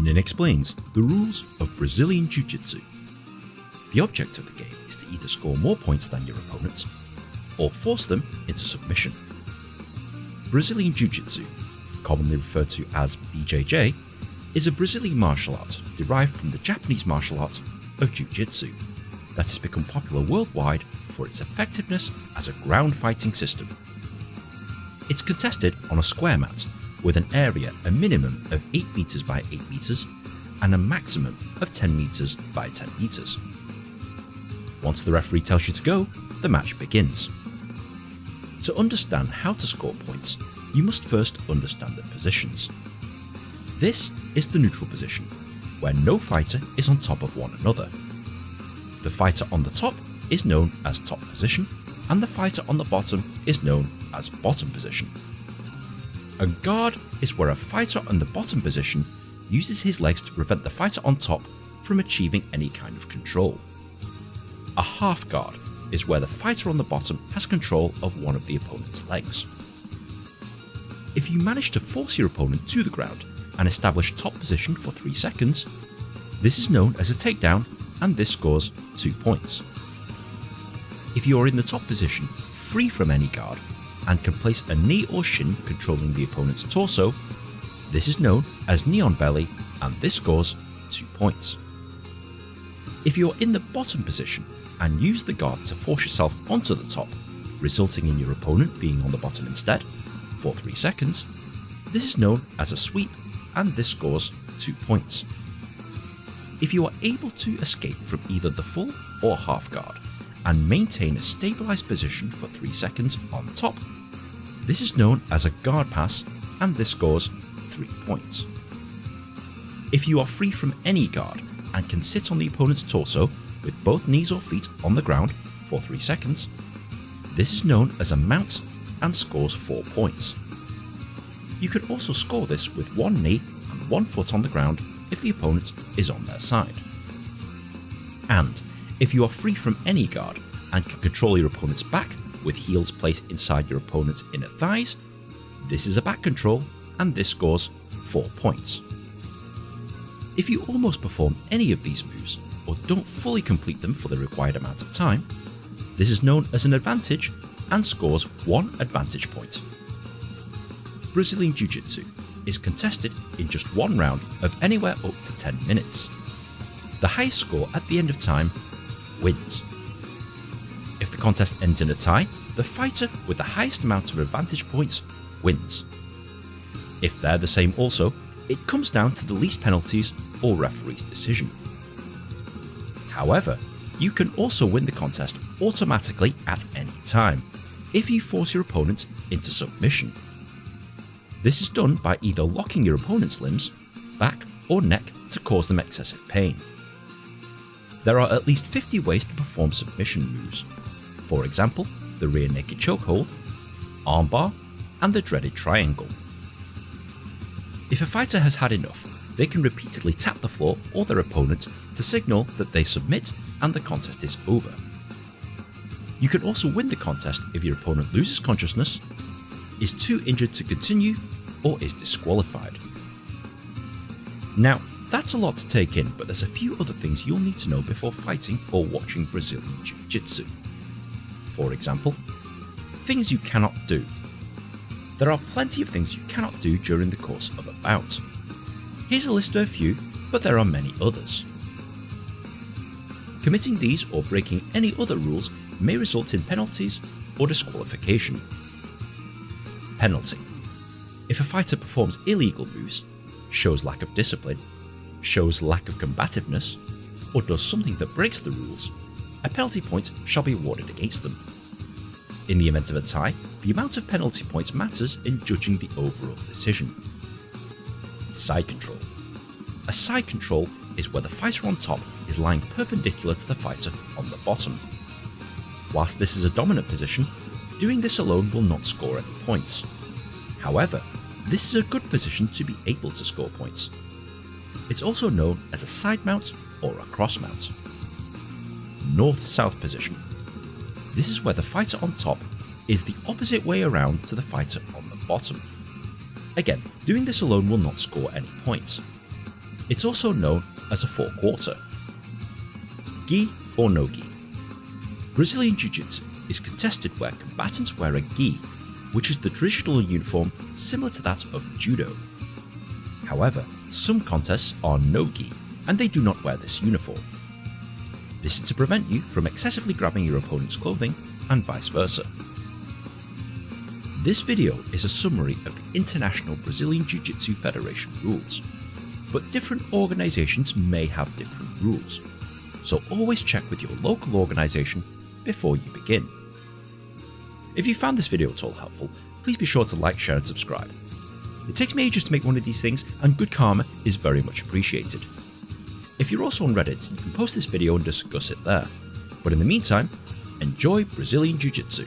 Nin explains the rules of Brazilian Jiu-Jitsu. The object of the game is to either score more points than your opponent, or force them into submission. Brazilian Jiu-Jitsu, commonly referred to as BJJ, is a Brazilian martial art derived from the Japanese martial art of Jiu-Jitsu that has become popular worldwide for its effectiveness as a ground fighting system. It's contested on a square mat with an area a minimum of 8 meters by 8 meters and a maximum of 10 meters by 10 meters. Once the referee tells you to go, the match begins. To understand how to score points, you must first understand the positions. This is the neutral position, where no fighter is on top of one another. The fighter on the top is known as top position, and the fighter on the bottom is known as bottom position. A guard is where a fighter on the bottom position uses his legs to prevent the fighter on top from achieving any kind of control. A half guard is where the fighter on the bottom has control of one of the opponent's legs. If you manage to force your opponent to the ground and establish top position for 3 seconds, this is known as a takedown, and this scores 2 points. If you are in the top position, free from any guard, and can place a knee or shin controlling the opponent's torso, this is known as knee on belly, and this scores 2 points. If you are in the bottom position and use the guard to force yourself onto the top, resulting in your opponent being on the bottom instead, for 3 seconds, this is known as a sweep, and this scores 2 points. If you are able to escape from either the full or half guard and maintain a stabilized position for 3 seconds on top, this is known as a guard pass, and this scores 3 points. If you are free from any guard and can sit on the opponent's torso with both knees or feet on the ground for 3 seconds, this is known as a mount and scores 4 points. You can also score this with one knee and one foot on the ground if the opponent is on their side. And if you are free from any guard and can control your opponent's back with heels placed inside your opponent's inner thighs, this is a back control, and this scores 4 points. If you almost perform any of these moves or don't fully complete them for the required amount of time, this is known as an advantage and scores 1 advantage point. Brazilian Jiu-Jitsu is contested in just one round of anywhere up to 10 minutes. The highest score at the end of time wins. If the contest ends in a tie, the fighter with the highest amount of advantage points wins. If they're the same also, it comes down to the least penalties or referee's decision. However, you can also win the contest automatically at any time if you force your opponent into submission. This is done by either locking your opponent's limbs, back or neck to cause them excessive pain. There are at least 50 ways to perform submission moves. For example, the rear naked chokehold, armbar, and the dreaded triangle. If a fighter has had enough, they can repeatedly tap the floor or their opponent to signal that they submit and the contest is over. You can also win the contest if your opponent loses consciousness, is too injured to continue, or is disqualified. Now, that's a lot to take in, but there's a few other things you'll need to know before fighting or watching Brazilian Jiu-Jitsu. For example, things you cannot do. There are plenty of things you cannot do during the course of a bout. Here's a list of a few, but there are many others. Committing these or breaking any other rules may result in penalties or disqualification. Penalty. If a fighter performs illegal moves, shows lack of discipline, shows lack of combativeness, or does something that breaks the rules, a penalty point shall be awarded against them. In the event of a tie, the amount of penalty points matters in judging the overall decision. Side control. A side control is where the fighter on top is lying perpendicular to the fighter on the bottom. Whilst this is a dominant position, doing this alone will not score any points. However, this is a good position to be able to score points. It's also known as a side mount or a cross mount. North-south position. This is where the fighter on top is the opposite way around to the fighter on the bottom. Again, doing this alone will not score any points. It's also known as a four-quarter. Gi or no gi. Brazilian Jiu-Jitsu is contested where combatants wear a gi, which is the traditional uniform similar to that of judo. However, some contests are no gi and they do not wear this uniform. This is to prevent you from excessively grabbing your opponent's clothing and vice versa. This video is a summary of the International Brazilian Jiu-Jitsu Federation rules, but different organisations may have different rules, so always check with your local organisation before you begin. If you found this video at all helpful, please be sure to like, share and subscribe. It takes me ages to make one of these things and good karma is very much appreciated. If you're also on Reddit, you can post this video and discuss it there. But in the meantime, enjoy Brazilian Jiu-Jitsu.